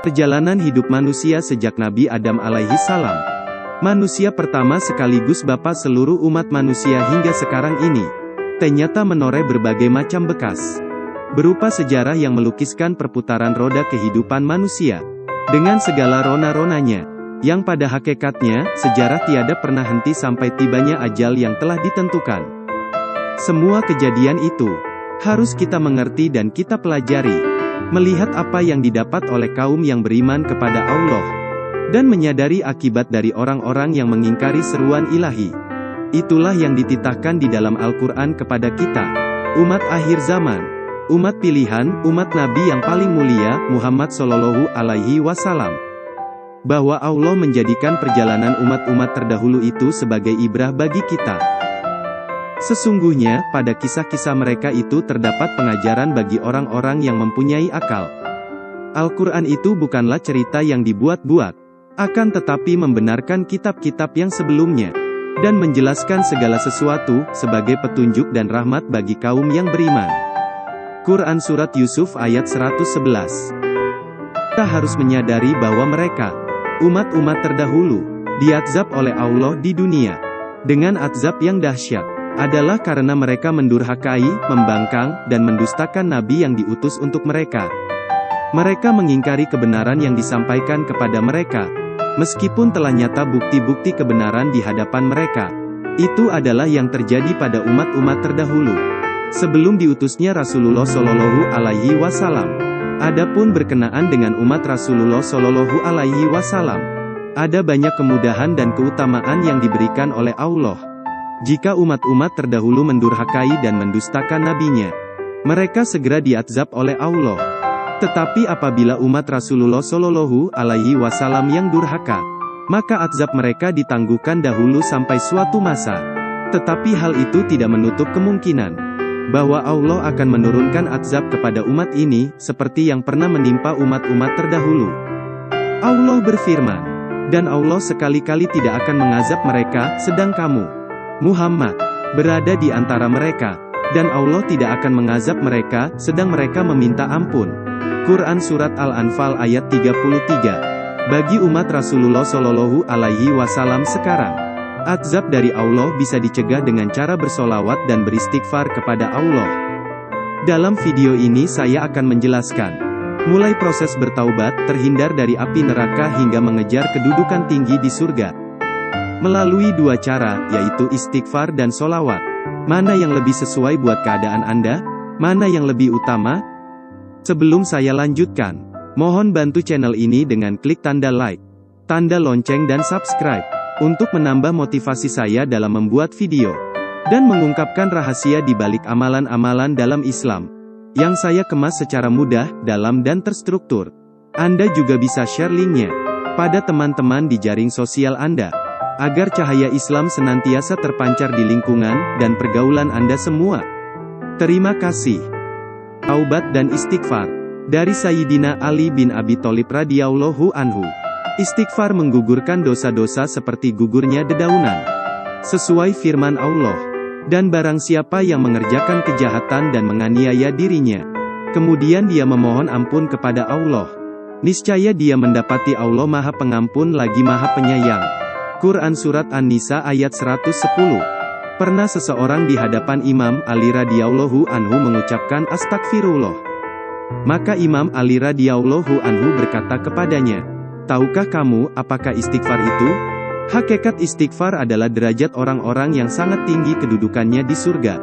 Perjalanan hidup manusia sejak Nabi Adam alaihi salam, manusia pertama sekaligus bapa seluruh umat manusia hingga sekarang ini, ternyata menoreh berbagai macam bekas, berupa sejarah yang melukiskan perputaran roda kehidupan manusia, dengan segala rona-ronanya, yang pada hakikatnya, sejarah tiada pernah henti sampai tibanya ajal yang telah ditentukan. Semua kejadian itu, harus kita mengerti dan kita pelajari, melihat apa yang didapat oleh kaum yang beriman kepada Allah, dan menyadari akibat dari orang-orang yang mengingkari seruan ilahi. Itulah yang dititahkan di dalam Al-Quran kepada kita, umat akhir zaman, umat pilihan, umat Nabi yang paling mulia, Muhammad Shallallahu Alaihi Wasallam, bahwa Allah menjadikan perjalanan umat-umat terdahulu itu sebagai ibrah bagi kita. Sesungguhnya, pada kisah-kisah mereka itu terdapat pengajaran bagi orang-orang yang mempunyai akal. Al-Quran itu bukanlah cerita yang dibuat-buat, akan tetapi membenarkan kitab-kitab yang sebelumnya, dan menjelaskan segala sesuatu, sebagai petunjuk dan rahmat bagi kaum yang beriman. Quran Surat Yusuf ayat 111. Kita harus menyadari bahwa mereka, umat-umat terdahulu, diazab oleh Allah di dunia, dengan azab yang dahsyat, adalah karena mereka mendurhakai, membangkang, dan mendustakan Nabi yang diutus untuk mereka. Mereka mengingkari kebenaran yang disampaikan kepada mereka, meskipun telah nyata bukti-bukti kebenaran di hadapan mereka. Itu adalah yang terjadi pada umat-umat terdahulu, sebelum diutusnya Rasulullah Shallallahu Alaihi Wasallam. Adapun berkenaan dengan umat Rasulullah Shallallahu Alaihi Wasallam, ada banyak kemudahan dan keutamaan yang diberikan oleh Allah. Jika umat-umat terdahulu mendurhakai dan mendustakan nabinya, mereka segera diazab oleh Allah. Tetapi apabila umat Rasulullah Shallallahu Alaihi Wasallam yang durhaka, maka azab mereka ditangguhkan dahulu sampai suatu masa. Tetapi hal itu tidak menutup kemungkinan bahwa Allah akan menurunkan azab kepada umat ini, seperti yang pernah menimpa umat-umat terdahulu. Allah berfirman, dan Allah sekali-kali tidak akan mengazab mereka, sedang kamu, Muhammad, berada di antara mereka, dan Allah tidak akan mengazab mereka, sedang mereka meminta ampun. Quran Surat Al-Anfal ayat 33. Bagi umat Rasulullah Shallallahu Alaihi Wasallam sekarang, azab dari Allah bisa dicegah dengan cara bersolawat dan beristighfar kepada Allah. Dalam video ini saya akan menjelaskan, mulai proses bertaubat, terhindar dari api neraka hingga mengejar kedudukan tinggi di surga, melalui dua cara, yaitu istighfar dan solawat. Mana yang lebih sesuai buat keadaan Anda? Mana yang lebih utama? Sebelum saya lanjutkan, mohon bantu channel ini dengan klik tanda like, tanda lonceng dan subscribe, untuk menambah motivasi saya dalam membuat video, dan mengungkapkan rahasia di balik amalan-amalan dalam Islam, yang saya kemas secara mudah, dalam dan terstruktur. Anda juga bisa share linknya pada teman-teman di jaring sosial Anda, agar cahaya Islam senantiasa terpancar di lingkungan dan pergaulan Anda semua. Terima kasih. Taubat dan istighfar. Dari Sayyidina Ali bin Abi Thalib radhiyallahu anhu. Istighfar menggugurkan dosa-dosa seperti gugurnya dedaunan, sesuai firman Allah. Dan barang siapa yang mengerjakan kejahatan dan menganiaya dirinya, kemudian dia memohon ampun kepada Allah, niscaya dia mendapati Allah Maha Pengampun lagi Maha Penyayang. Quran Surat An-Nisa ayat 110. Pernah seseorang di hadapan Imam Ali radhiyallahu anhu mengucapkan astagfirullah. Maka Imam Ali radhiyallahu anhu berkata kepadanya, "Tahukah kamu apakah istighfar itu? Hakikat istighfar adalah derajat orang-orang yang sangat tinggi kedudukannya di surga."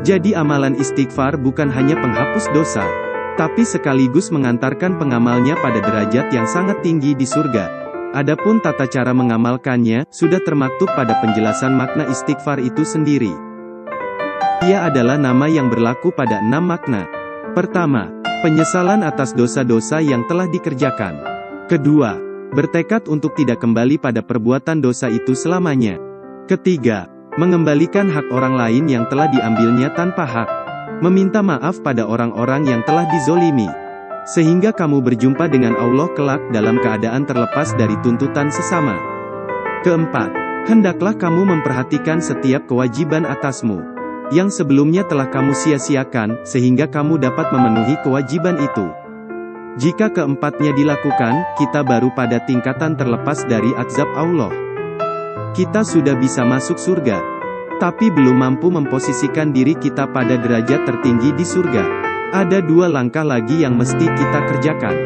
Jadi amalan istighfar bukan hanya penghapus dosa, tapi sekaligus mengantarkan pengamalnya pada derajat yang sangat tinggi di surga. Adapun tata cara mengamalkannya, sudah termaktub pada penjelasan makna istighfar itu sendiri. Ia adalah nama yang berlaku pada 6 makna. Pertama, penyesalan atas dosa-dosa yang telah dikerjakan. Kedua, bertekad untuk tidak kembali pada perbuatan dosa itu selamanya. Ketiga, mengembalikan hak orang lain yang telah diambilnya tanpa hak. Meminta maaf pada orang-orang yang telah dizolimi, sehingga kamu berjumpa dengan Allah kelak dalam keadaan terlepas dari tuntutan sesama. Keempat, hendaklah kamu memperhatikan setiap kewajiban atasmu, yang sebelumnya telah kamu sia-siakan, sehingga kamu dapat memenuhi kewajiban itu. Jika keempatnya dilakukan, kita baru pada tingkatan terlepas dari azab Allah. Kita sudah bisa masuk surga, tapi belum mampu memposisikan diri kita pada derajat tertinggi di surga. Ada 2 langkah lagi yang mesti kita kerjakan.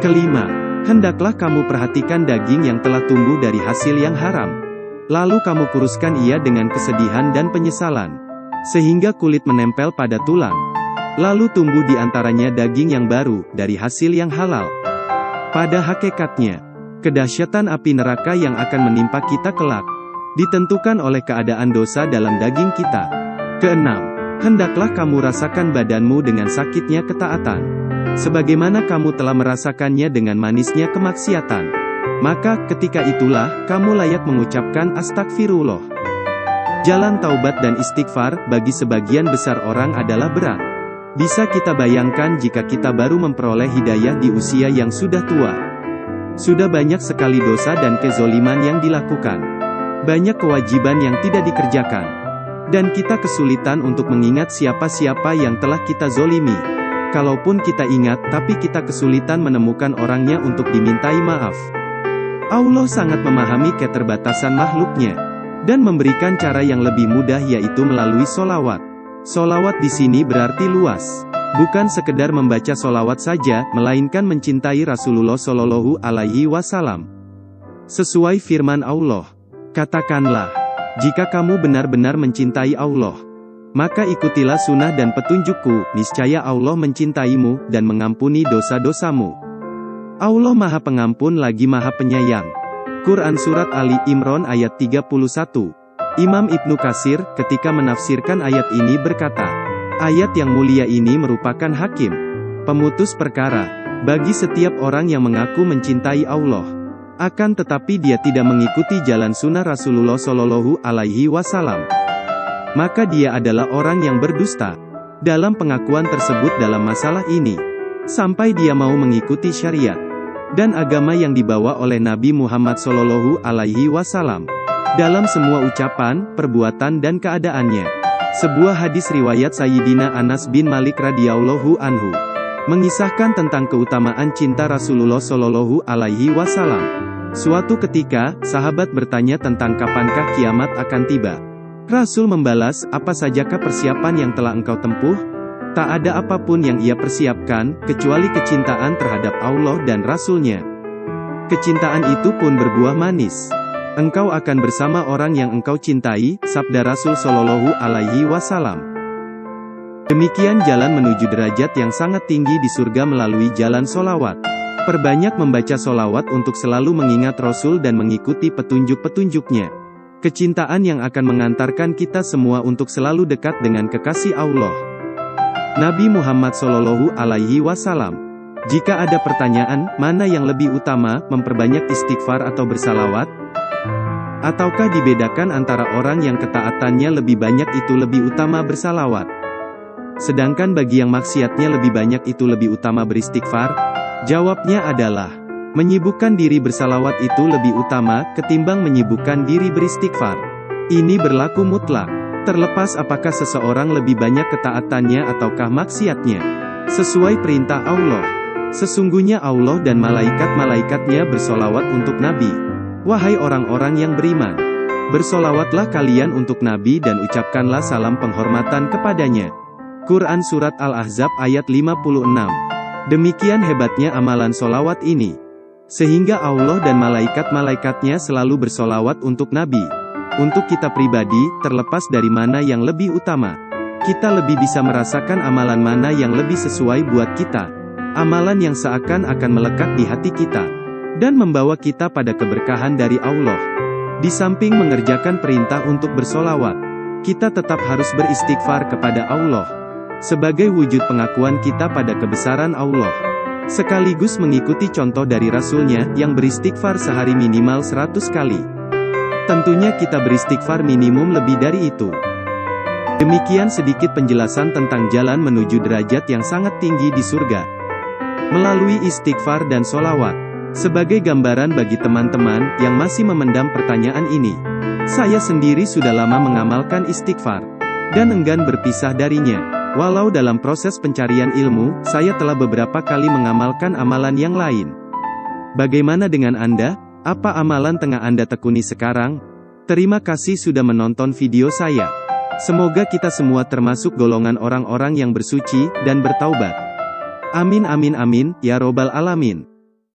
Kelima, hendaklah kamu perhatikan daging yang telah tumbuh dari hasil yang haram. Lalu kamu kuruskan ia dengan kesedihan dan penyesalan, sehingga kulit menempel pada tulang. Lalu tumbuh di antaranya daging yang baru, dari hasil yang halal. Pada hakikatnya, kedahsyatan api neraka yang akan menimpa kita kelak, ditentukan oleh keadaan dosa dalam daging kita. Keenam, hendaklah kamu rasakan badanmu dengan sakitnya ketaatan, sebagaimana kamu telah merasakannya dengan manisnya kemaksiatan. Maka, ketika itulah, kamu layak mengucapkan astagfirullah. Jalan taubat dan istighfar, bagi sebagian besar orang adalah berat. Bisa kita bayangkan jika kita baru memperoleh hidayah di usia yang sudah tua. Sudah banyak sekali dosa dan kezoliman yang dilakukan. Banyak kewajiban yang tidak dikerjakan. Dan kita kesulitan untuk mengingat siapa-siapa yang telah kita zolimi. Kalaupun kita ingat, tapi kita kesulitan menemukan orangnya untuk dimintai maaf. Allah sangat memahami keterbatasan makhluknya, dan memberikan cara yang lebih mudah, yaitu melalui solawat. Solawat di sini berarti luas. Bukan sekedar membaca solawat saja, melainkan mencintai Rasulullah Shallallahu Alaihi Wasallam. Sesuai firman Allah, katakanlah, jika kamu benar-benar mencintai Allah, maka ikutilah sunnah dan petunjukku, niscaya Allah mencintaimu, dan mengampuni dosa-dosamu. Allah Maha Pengampun lagi Maha Penyayang. Quran Surat Ali Imran ayat 31. Imam Ibnu Katsir, ketika menafsirkan ayat ini berkata, ayat yang mulia ini merupakan hakim, pemutus perkara, bagi setiap orang yang mengaku mencintai Allah, akan tetapi dia tidak mengikuti jalan sunnah Rasulullah Shallallahu Alaihi Wasallam. Maka dia adalah orang yang berdusta dalam pengakuan tersebut dalam masalah ini, sampai dia mau mengikuti syariat dan agama yang dibawa oleh Nabi Muhammad Shallallahu Alaihi Wasallam dalam semua ucapan, perbuatan dan keadaannya. Sebuah hadis riwayat Sayyidina Anas bin Malik radhiyallahu anhu mengisahkan tentang keutamaan cinta Rasulullah Shallallahu Alaihi Wasallam. Suatu ketika, sahabat bertanya tentang kapankah kiamat akan tiba. Rasul membalas, apa sajakah persiapan yang telah engkau tempuh? Tak ada apapun yang ia persiapkan, kecuali kecintaan terhadap Allah dan Rasul-Nya. Kecintaan itu pun berbuah manis. Engkau akan bersama orang yang engkau cintai, sabda Rasul Shallallahu Alaihi Wasallam. Demikian jalan menuju derajat yang sangat tinggi di surga melalui jalan solawat. Perbanyak membaca solawat untuk selalu mengingat Rasul dan mengikuti petunjuk-petunjuknya. Kecintaan yang akan mengantarkan kita semua untuk selalu dekat dengan kekasih Allah, Nabi Muhammad Shallallahu Alaihi Wasallam. Jika ada pertanyaan, mana yang lebih utama, memperbanyak istighfar atau bersalawat? Ataukah dibedakan antara orang yang ketaatannya lebih banyak itu lebih utama bersalawat, sedangkan bagi yang maksiatnya lebih banyak itu lebih utama beristighfar? Jawabnya adalah, menyibukkan diri bersalawat itu lebih utama, ketimbang menyibukkan diri beristighfar. Ini berlaku mutlak, terlepas apakah seseorang lebih banyak ketaatannya ataukah maksiatnya. Sesuai perintah Allah, sesungguhnya Allah dan malaikat-malaikatnya bersolawat untuk Nabi. Wahai orang-orang yang beriman, bersolawatlah kalian untuk Nabi dan ucapkanlah salam penghormatan kepadanya. Quran Surat Al-Ahzab ayat 56. Demikian hebatnya amalan solawat ini, sehingga Allah dan malaikat-malaikatnya selalu bersolawat untuk Nabi. Untuk kita pribadi, terlepas dari mana yang lebih utama, kita lebih bisa merasakan amalan mana yang lebih sesuai buat kita. Amalan yang seakan-akan melekat di hati kita, dan membawa kita pada keberkahan dari Allah. Di samping mengerjakan perintah untuk bersolawat, kita tetap harus beristighfar kepada Allah, sebagai wujud pengakuan kita pada kebesaran Allah, sekaligus mengikuti contoh dari Rasul-Nya, yang beristighfar sehari minimal 100 kali. Tentunya kita beristighfar minimum lebih dari itu. Demikian sedikit penjelasan tentang jalan menuju derajat yang sangat tinggi di surga, melalui istighfar dan solawat. Sebagai gambaran bagi teman-teman yang masih memendam pertanyaan ini, saya sendiri sudah lama mengamalkan istighfar, dan enggan berpisah darinya. Walau dalam proses pencarian ilmu, saya telah beberapa kali mengamalkan amalan yang lain. Bagaimana dengan Anda? Apa amalan tengah Anda tekuni sekarang? Terima kasih sudah menonton video saya. Semoga kita semua termasuk golongan orang-orang yang bersuci dan bertaubat. Amin amin amin, ya robbal alamin.